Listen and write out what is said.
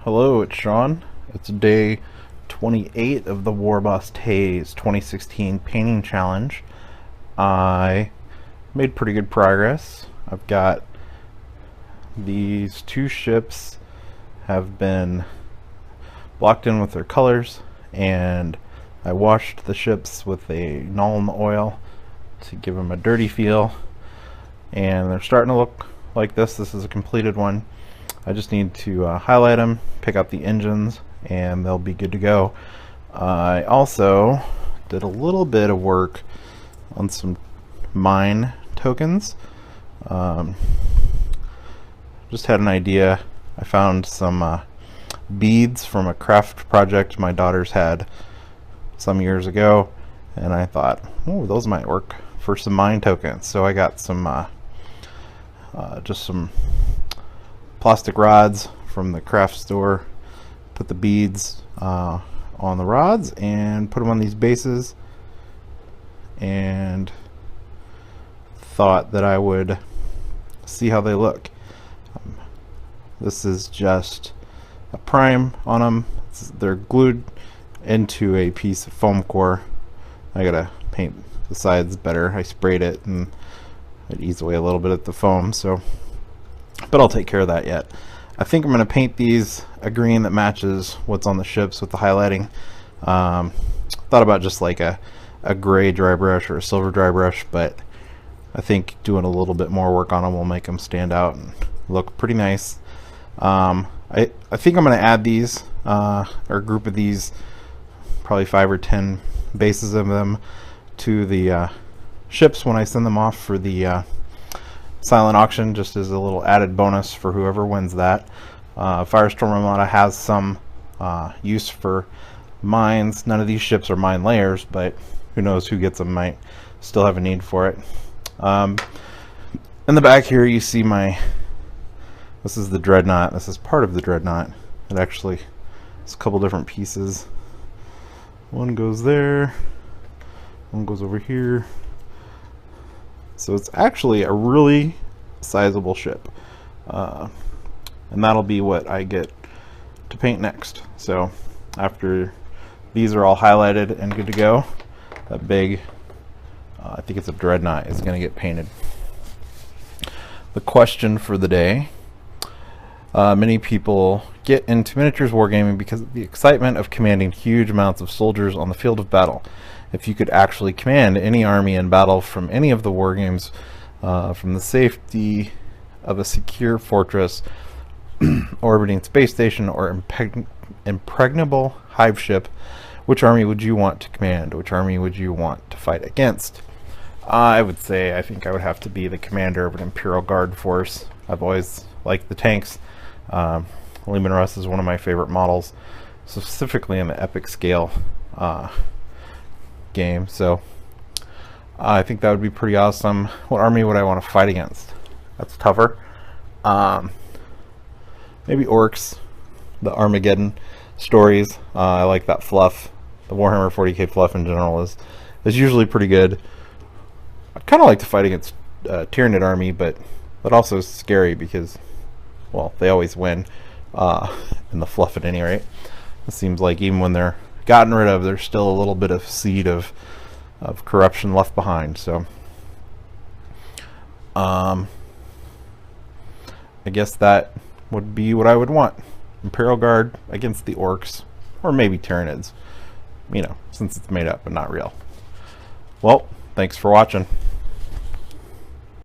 Hello, it's Sean. It's day 28 of the Warboss Haze 2016 painting challenge. I made pretty good progress. I've got these two ships have been blocked in with their colors, and I washed the ships with a Nuln oil to give them a dirty feel, and they're starting to look like this. This is a completed one. I just need to highlight them, pick up the engines, and they'll be good to go. I also did a little bit of work on some mine tokens. Just had an idea. I found some beads from a craft project my daughters had some years ago, and I thought, oh, those might work for some mine tokens. So I got some just some plastic rods from the craft store, put the beads on the rods and put them on these bases, and thought that I would see how they look. This is just a prime on them. They're glued into a piece of foam core. I gotta paint the sides better. I sprayed it and it eats away a little bit at the foam, so but I'll take care of that yet. I think I'm going to paint these a green that matches what's on the ships with the highlighting. Thought about just like a gray dry brush or a silver dry brush, but I think doing a little bit more work on them will make them stand out and look pretty nice. I think I'm going to add these, or a group of these, probably 5 or 10 bases of them, to the ships when I send them off for the silent auction, just as a little added bonus for whoever wins that. Firestorm Armada has some use for mines. None of these ships are mine layers, but who knows who gets them, might still have a need for it. In the back here you see this is the dreadnought. This is part of the dreadnought. It actually is a couple different pieces. One goes there, one goes over here. So it's actually a really sizable ship, and that'll be what I get to paint next. So after these are all highlighted and good to go, that big, I think it's a dreadnought, is going to get painted. The question for the day: many people get into miniatures wargaming because of the excitement of commanding huge amounts of soldiers on the field of battle. If you could actually command any army in battle from any of the war games, from the safety of a secure fortress, orbiting space station, or impregnable hive ship, which army would you want to command? Which army would you want to fight against? I would say I think I would have to be the commander of an Imperial Guard force. I've always liked the tanks. Leman Russ is one of my favorite models, specifically in the epic scale game, so I think that would be pretty awesome. What army would I want to fight against? That's tougher. Maybe orcs. The Armageddon stories. I like that fluff. The Warhammer 40k fluff in general is usually pretty good. I'd kind of like to fight against Tyranid army, but also scary because, well, they always win in the fluff at any rate. It seems like even when they're gotten rid of, there's still a little bit of seed of corruption left behind. So I guess that would be what I would want. Imperial Guard against the orcs, or maybe Tyranids, you know, since it's made up but not real. Well, thanks for watching.